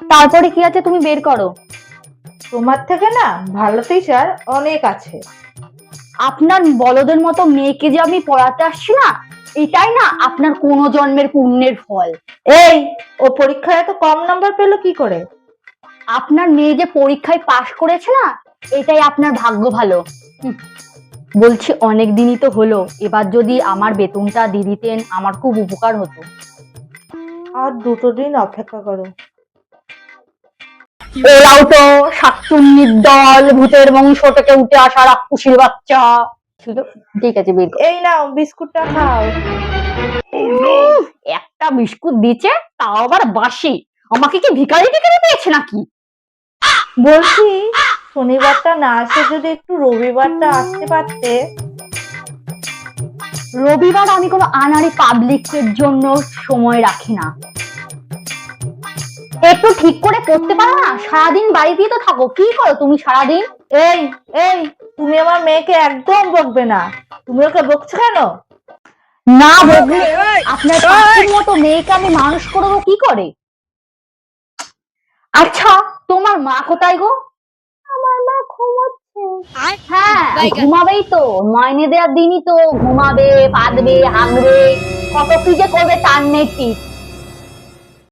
তারপরে কি আছে তুমি বের করো। তোমার থেকে না ভালো টিচার অনেক আছে। আপনার বলদের মতো মেয়েকে যে আমি পড়াতে আসছি না, এটাই না আপনার কোনো জন্মের পুণ্যের ফল। এই, ও পরীক্ষায় এত কম নাম্বার পেলো কি করে? আপনার মেয়ে যে পরীক্ষায় পাশ করেছে না, এটাই আপনার ভাগ্য ভালো। বলছি অনেক দিনই তো হলো, এবার যদি আমার বেতনটা দিয়ে দিতেন আমার খুব উপকার হতো। আর 2 দিন অপেক্ষা করো। ওরাও তো শাকচুন্নির দল, ভূতের বংশ থেকে উঠে আসা রাক্ষসীর বাচ্চা ছিল। ঠিক আছে বের কর। এই নাও বিস্কুটটা খাও। একটা বিস্কুট দিচ্ছে, তাও আবার বাসি। আমাকে কি ভিখারি টিখারি পেয়েছে নাকি? বলছি শনিবারটা না আসে যদি একটু রবিবারটা আসতে পারতে। রবিবার আমি কোনো আনাড়ি পাবলিকের জন্য সময় রাখি না। একটু ঠিক করে পড়তে পারো না? সারাদিন বাড়িতেই তো থাকো, কি করো তুমি সারাদিন? এই এই, তুমি আমার মেয়েকে একদম বকবে না। তুমি ওকে বকছো কেন? না বললে আপনার পাখির মতো মেয়েকে আমি মানুষ করবো কি করে? আচ্ছা, তোমার মা কোথায় গো? আমার মা ঘুমাচ্ছে। হ্যাঁ, ঘুমাবেই তো, মাইনে দেওয়ার দিনই তো ঘুমাবে, কাঁদবে, হাগবে, কত কি যে করবে তার নেই ঠিক।